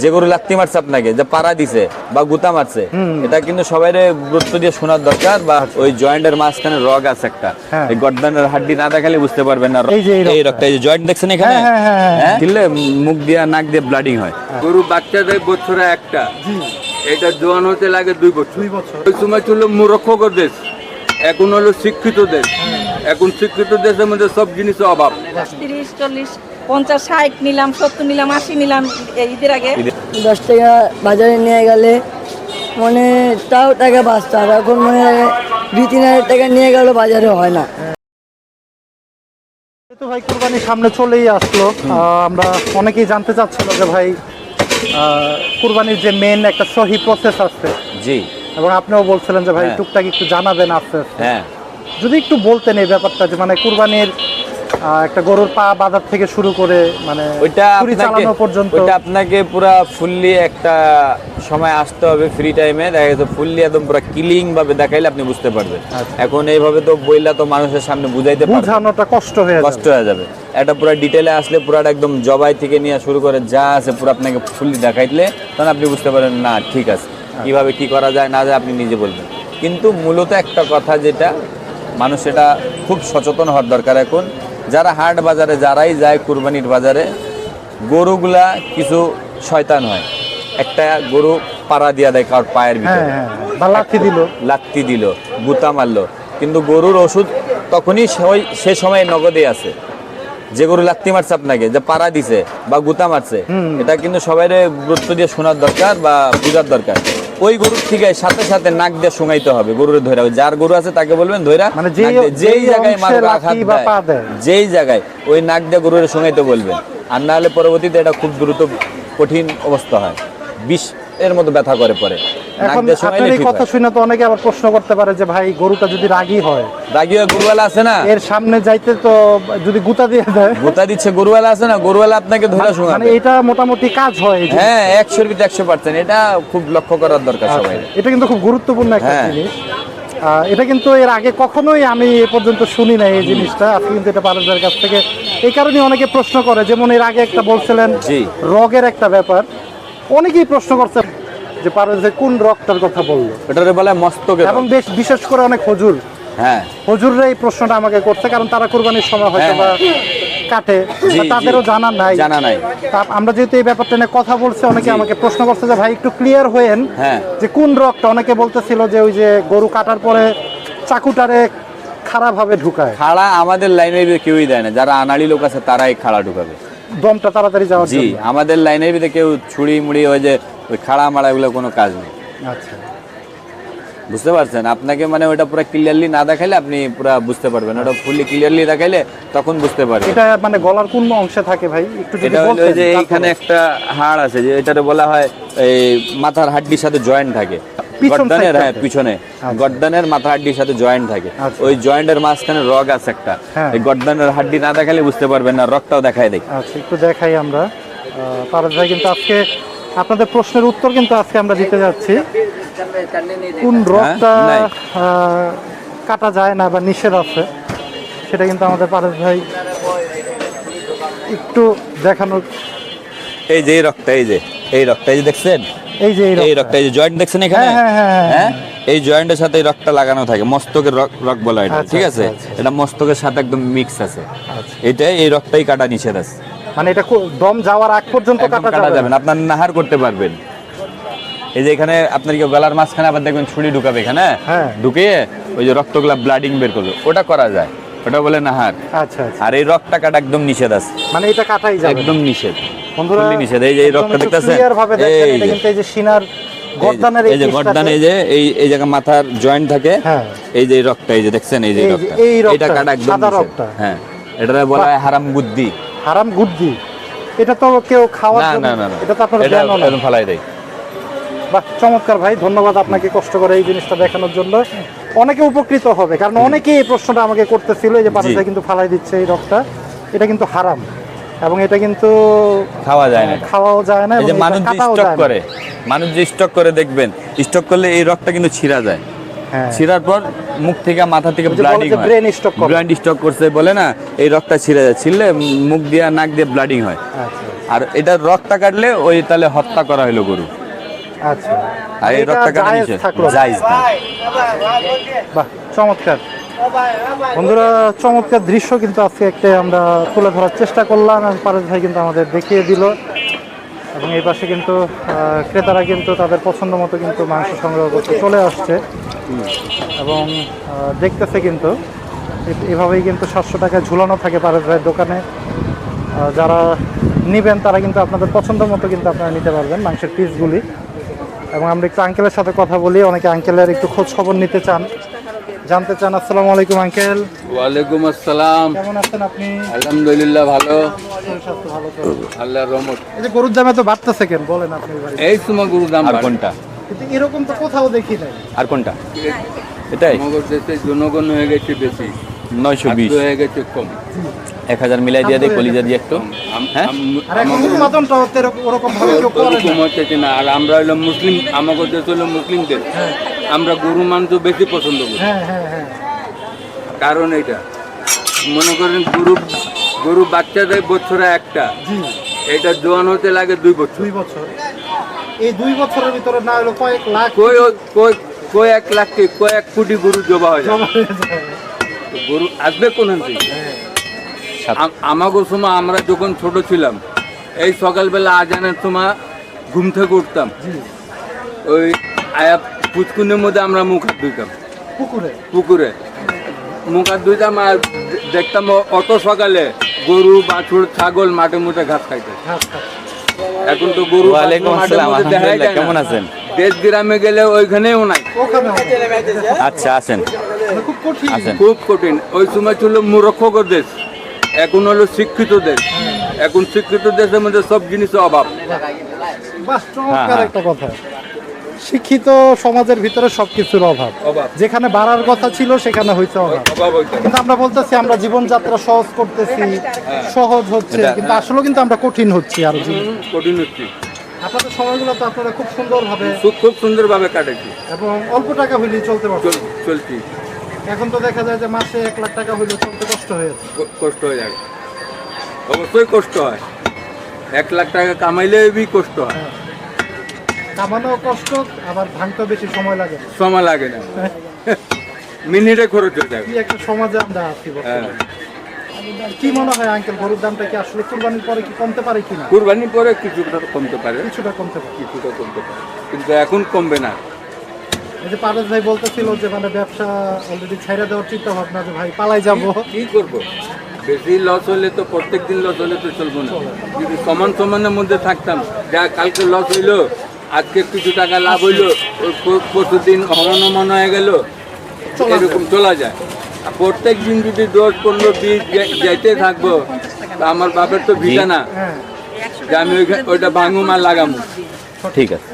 যে গরু লাত্তি মারছে আপনাকে, যে পাড়া দিছে বা গুতা মারছে, এটা কিন্তু সবাই গুরুত্ব দিয়ে শোনার দরকার। বা ওই জয়েন্টের মাঝখানে রগ আছে একটা, এই গর্দানের হাড্ডি না দেখালে বুঝতে পারবেন না। এই রগটা, এই যে জয়েন্ট দেখছেন এখানে, হ্যাঁ, দিলে মুখ দিয়ে নাক দিয়ে ব্লাডিং হয়। গরু বাচ্চা দেয় বছরে একটা, এটা জোয়ান হতে লাগে 2 বছর। ওই সময় ছিল মূর্খ দেশ, এখন হলো শিক্ষিত দেশ। এখন শিক্ষিত দেশের মধ্যে সব জিনিসের অভাব। 30, 40, 50, 60 নিলাম, 70 নিলাম, 80 নিলাম ঈদের আগে। 10 টাকা বাজারে নিয়ে গেলে মানে তাও টাকা বাঁচত, আর এখন মানে 2-3 হাজার টাকা নিয়ে গেল বাজারে হয় না। তো ভাই কুরবানি সামনে চলেই আসলো, আমরা অনেকেই জানতে চাচ্ছিল যে ভাই কুরবানির যে মেন একটা সহি প্রসেস আছে, জি, এবং আপনিও বলছিলেন যে ভাই টুকটাক একটু জানাবেন আস্তে আস্তে। হ্যাঁ, যদি একটু বলতেন এই ব্যাপারটা, যে মানে কুরবানির একটা গরুর পা বাঁধার থেকে শুরু করে মানে ছুরি চালানো পর্যন্ত। ওইটা আপনাকে পুরা ফুললি একটা সময় আসতে হবে, ফ্রি টাইমে দেখা গেছে ফুললি একদম পুরো কিলিং ভাবে দেখাইলে আপনি বুঝতে পারবেন। এখন এইভাবে তো বইলা তো মানুষের সামনে বুঝাইতে পারবেন, বুঝানোটা কষ্ট হয়ে যাবে। এটা পুরো ডিটেইলে আসলে পুরাটা একদম জবাই থেকে নিয়ে শুরু করে যা আছে পুরো আপনাকে ফুললি দেখাইলে তখন আপনি বুঝতে পারেন না ঠিক আছে, কিভাবে কি করা যায় না যায় আপনি নিজে বলবেন। কিন্তু মূলত একটা কথা যেটা মানুষ এটা খুব সচেতন হওয়ার দরকার। এখন যারা হাট বাজারে যারাই যায় কুরবানির বাজারে, গরুগুলা কিছু শয়তান হয়, একটা গরু পাড়া দিয়া দেয় কারোর পায়ের ভিতরে, লাত্তি দিল, গুতা মারলো, কিন্তু গরুর ওষুধ তখনই সে সময় নগদে আছে। যে গরু লাত্তি মারছে আপনাকে, যে পাড়া দিছে বা গুতা মারছে, এটা কিন্তু সবাই গুরুত্ব দিয়ে শোনার দরকার বা বুঝার দরকার। ওই গরুর থেকে সাথে সাথে নাক দিয়ে শুঙাইতে হবে, গরুর ধরে। যার গরু আছে তাকে বলবেন ধৈরা যেই জায়গায় আঘাত দেয়, যেই জায়গায় ওই নাক দিয়ে গরুর শুঙাইতে বলবেন। আর না হলে পরবর্তীতে এটা খুব দ্রুত কঠিন অবস্থা হয়, বিষ এর মতো ব্যথা করে পরে। এখন আপনার এই কথা শুনে তো অনেকে আবার প্রশ্ন করতে পারে যে ভাই গরুটা যদি রাগী হয়, গরুওয়ালা আছে না এর সামনে যাইতে তো যদি গুতা দিয়ে দেয়, গুতা দিচ্ছে গরুওয়ালা আছে না, গরুওয়ালা আপনাকে ধরে শুঙাবে। মানে এটা মোটামুটি কাজ হয়। হ্যাঁ, 100% এটা খুব লক্ষ্য করার দরকার সবাই। এটা কিন্তু খুব গুরুত্বপূর্ণ একটা জিনিস। এটা কিন্তু এর আগে কখনোই আমি এ পর্যন্ত শুনি নাই এই জিনিসটা। আজকে কিন্তু এটা পারভেজের কাছ থেকে এই কারণে অনেকে প্রশ্ন করে, যেমন এর আগে একটা বলছিলেন রগের একটা ব্যাপার, অনেকেই প্রশ্ন করছে যে পারভেজ কোন রগটার কথা বললো, এটারে বলে মস্তকের রগ। এবং বেশ বিশেষ করে অনেক হুজুর, হুজুররা এই প্রশ্নটা আমাকে করছে, কারণ তারা কুরবানির সময় হয়তো বা কাটে, তাদেরও জানা নাই। আমরা যেহেতু এই ব্যাপারটা নিয়ে কথা বলছি, অনেকে আমাকে প্রশ্ন করছে যে ভাই একটু ক্লিয়ার হয়েন যে কোন রগটা। অনেকে বলতেছিল যে ওই যে গরু কাটার পরে চাকুটারে খারাপ ভাবে ঢুকায়। খাড়া আমাদের লাইনের কেউই দেয় না, যারা আনাড়ি লোক আছে তারাই খাড়া ঢুকাবে, দমটা তাড়াতাড়ি যাওয়ার জন্য। আমাদের লাইনের ভিতরে কেউ ছুরি মুড়ি ওই যে ওই খাড়া মারা এগুলো কোনো কাজ নেই। আচ্ছা, বুঝতে পারছেন? আপনাকে মানে ওটা পুরো ক্লিয়ারলি না দেখাইলে আপনি পুরো বুঝতে পারবেন, ওটা ফুললি ক্লিয়ারলি দেখাইলে তখন বুঝতে পারবেন। এটা মানে গলার কোন অংশে থাকে ভাই একটু যদি বলতেন? ওই যে এইখানে একটা হাড় আছে, যে এটারে বলা হয় এই মাথার হাড্ডির সাথে জয়েন্ট থাকে, গর্দানের, পিছনে গর্দানের মাথার হাড্ডির সাথে জয়েন্ট থাকে। ওই জয়েন্টের মাঝখানে রগ আছে একটা, এই গর্দানের হাড্ডি না দেখালে বুঝতে পারবেন না, রগটাও দেখাই দেয়। আচ্ছা, একটু দেখাই আমরা। পারভেজ ভাই কিন্তু আজকে আপনাদের প্রশ্নের উত্তর কিন্তু আজকে আমরা দিতে যাচ্ছি। কোন রগটা কাটা যায় না বা নিষেধ আছে সেটা কিন্তু আমাদের পারভেজ ভাই একটু দেখানোর। এই যে এই রগটা, এই রগটা এই যে দেখছেন, এই রগটা এই যে জয়েন্ট দেখছেন এখানে, হ্যাঁ, এই জয়েন্টের সাথে এই রগটা লাগানো থাকে, মস্তকের রগ বলা এটা, ঠিক আছে? এটা মস্তকের সাথে একদম মিক্স আছে, এটাই এই রগটাই কাটা নিষেধ আছে। মানে এটা দম যাওয়ার আগ পর্যন্ত কাটা যাবে না, আপনার নাহার করতে পারবেন। এই যে এখানে আপনার কি গলার মাঝখানে আবার দেখবেন ছুরি ঢুকাবে, এখানে ঢুকিয়ে ওই যে রক্তগুলা ব্লাডিং বের করবে, ওটা করা যায়, ওটা বলে নাহার। আচ্ছা, আর এই রগটা কাটা একদম নিষেধ আছে, মানে এটা কাটাই যাবে, একদম নিষেধ, বন্ধুরা নিষেধ। এই যে এই রগটা দেখতেছেন, এই যে সিনার গর্দানের এই যে গর্দান, এই যে এই জায়গা মাথার জয়েন্ট থাকে, এই যে এই রগটা এই যে দেখছেন, এই যে রগটা, এটা কাটা একদম নিষেধ। হ্যাঁ, এটা বলা হয় হারাম গুদ্দি। হারাম গুদ্দি, এটা তো কেউ খাওয়ার জন্য না, এটা তো আপনার একদম ফালাই দেয়। বাহ, চমৎকার ভাই, ধন্যবাদ আপনাকে কষ্ট করে এই জিনিসটা দেখানোর জন্য। অনেকে উপকৃত হবে, কারণ অনেকেই এই প্রশ্নটা আমাকে করতেছিল, এই যে পারভেজ ভাই কিন্তু ফালাই দিচ্ছে এই রগটা, এটা কিন্তু হারাম এবং এটা কিন্তু খাওয়া যায় না, খাওয়াও যায় না। এই যে মানুষ যে স্টক করে দেখবেন, স্টক করলে এই রগটা কিন্তু ছিঁড়া যায়, ছিঁড়ার পর মুখ থেকে মাথা থেকে ব্লাডিং হয়, ব্রেন স্টক করছে বলে না, এই রগটা ছিঁড়ে যায়, ছিঁড়লে মুখ দিয়ে নাক দিয়ে ব্লাডিং হয়। আর এটা রক্তটা কাটলে ওই তাহলে হত্যা করা হলো গরু। আচ্ছা, আর এই এটা রক্তটা কাটা জায়েজ নিষেধ, থাকলো। জায়েজ না। বাহ, চমৎকার বন্ধুরা, চমৎকার দৃশ্য কিন্তু আজকে একটা আমরা তুলে ধরার চেষ্টা করলাম এবং পারেশ ভাই কিন্তু আমাদের দেখিয়ে দিল। এবং এই পাশে কিন্তু ক্রেতারা কিন্তু তাদের পছন্দ মতো কিন্তু মাংস সংগ্রহ করতে চলে আসছে এবং দেখতেছে কিন্তু এভাবেই কিন্তু 700 টাকায় ঝুলানো থাকে পারেশ ভাইয়ের দোকানে। যারা নেবেন তারা কিন্তু আপনাদের পছন্দ মতো কিন্তু আপনারা নিতে পারবেন মাংসের পিসগুলি। এবং আমরা একটু আঙ্কেলের সাথে কথা বলি, অনেকে আঙ্কেলের একটু খোঁজ খবর নিতে চান, জানতে চান। আসসালামু আলাইকুম আঙ্কেল। ওয়ালাইকুম আসসালাম। কেমন আছেন আপনি? আলহামদুলিল্লাহ ভালো, শরীর স্বাস্থ্য ভালো তো? আল্লাহর রহমত। এই যে গরুর দামে তো বাড়তেছে কেন বলেন আপনি এবারে? এই সময় গরুর দাম আর বাড়ে। কোনটা? কিন্তু এরকম তো কোথাও দেখি নাই। আর কোনটা? এটাই আমাদের দেশে জনগণ হয়ে গেছে বেশি, 920, খাদ্য হয়ে গেছে কম। 1000 মিলাই দিয়ে দেয় কলিজা দিয়ে একটু। হ্যাঁ? আর এখন উৎপাদনটা ওরকম ভাবে কেউ করে ওরকম না। হচ্ছে না। আর আমরা হলো মুসলিম, আমাদের দেশ হলো মুসলিমদের, আমরা গরু মাংস বেশি পছন্দ করি। হ্যাঁ হ্যাঁ হ্যাঁ, কারণ এটা মনে করেন গরু বাচ্চা দেয় বছরে একটা, জি, এটা জোয়ান হতে লাগে 2 বছর। 2 বছর। এই 2 বছরের ভিতরে না হলো কয়েক লাখ কয়েক লাখ কি কয়েক কোটি গরু জবা হয়ে যায়। জমা হয়ে যায়। তো গরু আসবে কোন থেকে? আমাকে সময় আমরা যখন ছোট ছিলাম, এই সকালবেলা আজানের সময় ঘুম থেকে উঠতাম, ওই আয়া পুচকুনের মধ্যে আমরা মুখ হাত ধুইতাম পুকুরে মুখ হাত ধুইতাম আর দেখতাম অত সকালে গরু বাছুর ছাগল মাঠে মুঠে ঘাস খাইতে। এখন তো গরু ওয়ালাইকুম আসসালাম, আলহামদুলিল্লাহ, কেমন আছেন? দেশ গ্রামে গেলে ওইখানেও নাই। আচ্ছা, আসেন খুব কঠিন। আসেন। খুব কঠিন। ওই সময় ছিল মূর্খর দেশ, এখন হলো শিক্ষিত দেশ। এখন শিক্ষিত দেশের মধ্যে সব জিনিসের অভাব। বাহ, চমৎকার একটা কথা। শিক্ষিত সমাজের ভিতরে সবকিছুর অভাব, যেখানে বাড়ার কথা ছিল সেখানে হয়েছে অভাব। কিন্তু আমরা বলতেছি আমরা জীবনযাত্রা সহজ করতেছি, সহজ হচ্ছে, কিন্তু আসলে কিন্তু আমরা কঠিন হচ্ছি আরো। কঠিন হচ্ছে। আপনাদের সময়গুলো তো আপনারা খুব সুন্দরভাবে খুব সুন্দরভাবে কাটেছি এবং অল্প টাকা হইলেই চলতে পারছেন। চলছি। এখন তো দেখা যায় যে মাসে 1 লাখ টাকা হইলে চলতে কষ্ট হয়ে যাচ্ছে। কষ্ট হয়ে যায়, অবশ্যই কষ্ট হয়। 1 লাখ টাকা কামাইলে কষ্ট হয়। কামানো কষ্ট, আবার ভাঙতে বেশি সময় লাগে। সময় লাগে না, মিনিটে খরচ হয়ে যায়। কি একটা সমাজে আমরা আছি বর্তমানে। কি মনে হয় আঙ্কেল, গরুর দামটা কি আসলে কুরবানির পরে কি কমতে পারে কিনা? কুরবানির পরে কিছুটা কমতে পারে, কিছুটা কমতে পারে, কিন্তু এখন কমবে না। এই যে পারেশ ভাই বলতেছিল যে মানে ব্যবসা অলরেডি ছাইড়া দেওয়ার চিন্তা ভাবনা, যে ভাই পালাই যাবো। কি করবো, বেশি লস হলে তো প্রত্যেকদিন লস হলে তো চলবো না। যদি সমানের মধ্যে থাকতাম, যা কালকে লস হইলো আজকে কিছু টাকা লাভ হইলো, পরশু দিন অমন হয়ে গেল, এরকম চলা যায়। আর প্রত্যেক দিন যদি 10, 15, 20 যাইতে থাকবো, তা আমার বাপের তো ভিটা না যে আমি ওইটা ভাঙুম আর লাগামু। ঠিক আছে।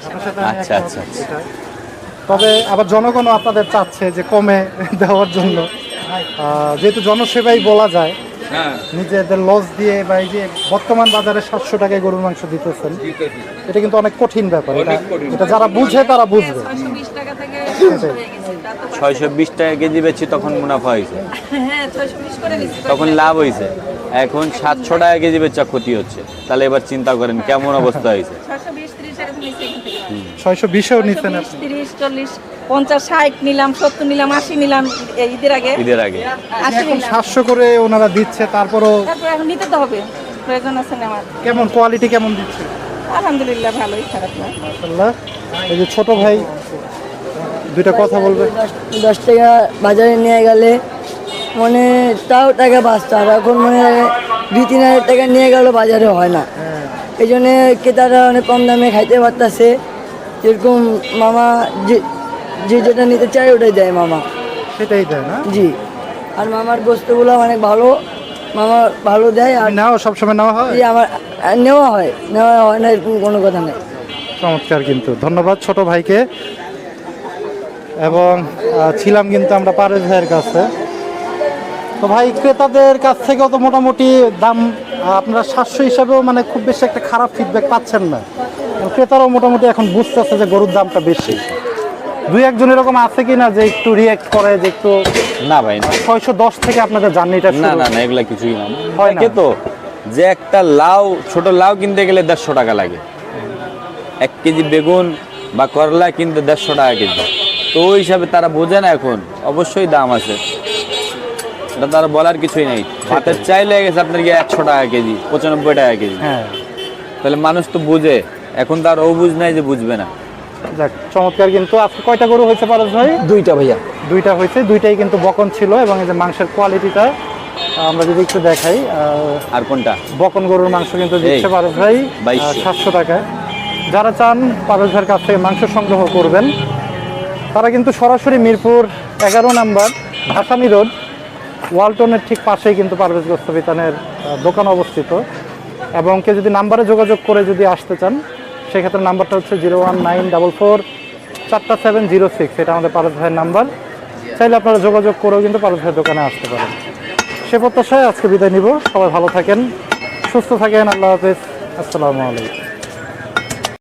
আপনার সাথে আমি আচ্ছা, একমত আচ্ছা, আচ্ছা। এটাই। তবে আবার জনগণও আপনাদের চাচ্ছে যে কমে দেওয়ার জন্য, যেহেতু জনসেবাই বলা যায়। হ্যাঁ, নিজেদের লস দিয়ে বা এই যে বর্তমান বাজারে 700 টাকায় গরুর মাংস দিতেছেন, এটা কিন্তু অনেক কঠিন ব্যাপার। এটা যারা বুঝে তারা বুঝবে। 620 টাকা থেকে শুরু হয়ে গেছে। তা তো 620 টাকা কেজি বেচছি, তখন মুনাফা হয়েছে, হ্যাঁ 620 করে দিচ্ছি। তখন লাভ হয়েছে। এখন 700 টাকা কেজি বেচা ক্ষতি হচ্ছে। তাহলে এবার চিন্তা করেন কেমন অবস্থা হয়েছে। 620 30 টাকা নিচে এখান থেকে। 620-এও নিচ্ছেন 620 আপনি? 30 40 50 60 নিলাম, 70 নিলাম, 80 নিলাম এই ঈদের আগে। ঈদের আগে 80 এখন নিলাম। 700 করে ওনারা দিচ্ছে, তারপরও তারপর এখন নিতে তো হবে, প্রয়োজন আছে না আমার। কেমন কোয়ালিটি কেমন দিচ্ছে? আলহামদুলিল্লাহ ভালোই, খারাপ না। মাশাআল্লাহ। এই যে ছোট ভাই দুইটা কথা বলবে। 10 টাকা বাজারে নিয়ে গেলে মানে তাও টাকা বাঁচতো, আর এখন মানে 2-3 হাজার টাকা নিয়ে গেল বাজারে হয় না। এই জন্যে ক্রেতারা অনেক কম দামে খাইতে পারতেছে। যেরকম মামা যেটা নিতে চায় ওটাই দেয় মামা, সেটাই দেয় না? জি। আর মামার গোস্তগুলো অনেক ভালো, মামা ভালো দেয়। আর নাও সবসময় নেওয়া হয়? জি, আমার নেওয়া হয় না, এরকম কোনো কথা নেই। চমৎকার, কিন্তু ধন্যবাদ ছোট ভাইকে। এবং ছিলাম কিন্তু আমরা পারেশ ভাইয়ের কাছে। তো ভাই, ক্রেতাদের কাছ থেকেও তো মোটামুটি দাম আপনারা 700 হিসাবেও মানে খুব বেশি একটা খারাপ ফিডব্যাক পাচ্ছেন না। ক্রেতারাও মোটামুটি এখন বুঝতেছে যে গরুর দামটা বেশি। 2-1 জন এরকম আছে কিনা যে একটু রিয়েক্ট করে যে একটু না ভাই, না 610 থেকে আপনাদের জার্নিটা না না না, এগুলা কিছুই না। হয় না। কে তো যে একটা লাউ, ছোট লাউ কিনতে গেলে 150 টাকা লাগে, 1 কেজি বেগুন বা করলা কিনতে 150 টাকা কেজি। তো ওই হিসাবে তারা বোঝে না, এখন অবশ্যই দাম আছে, এটা তারা বলার কিছুই নেই। ভাতের চাই লেগে গেছে আপনার কি 100 টাকা কেজি, 95 টাকা কেজি। হ্যাঁ, তাহলে মানুষ তো বুঝে, এখন তার ও বুঝ নাই যে বুঝবে না। যাক চমৎকার। কিন্তু আজকে কয়টা গরু হয়েছে পারস ভাই? 2টা ভাইয়া। 2টা হয়েছে, 2টাই কিন্তু বকন ছিল। এবং এই যে মাংসের কোয়ালিটিটা আমরা যদি একটু দেখাই, আর কোনটা? বকন গরুর মাংস কিন্তু দিচ্ছে পারস ভাই 2200 700 টাকায়। যারা চান পারস ভাইয়ের কাছ থেকে মাংস সংগ্রহ করবেন, তারা কিন্তু সরাসরি মিরপুর 11 নম্বর ভাসানী রোড, ওয়ালটনের ঠিক পাশেই কিন্তু পারভেজ গোস্ত বিতানের দোকান অবস্থিত। এবং কেউ যদি নাম্বারে যোগাযোগ করে যদি আসতে চান, সেক্ষেত্রে নাম্বারটা হচ্ছে 01944 এটা আমাদের পারভেজ ভাইয়ের নাম্বার। চাইলে আপনারা যোগাযোগ করেও কিন্তু পারভেজ ভাইয়ের দোকানে আসতে পারেন। সে প্রত্যাশায় আজকে বিদায় নিব। সবাই ভালো থাকেন, সুস্থ থাকেন। আল্লাহ হাফেজ, আসসালামু আলাইকুম।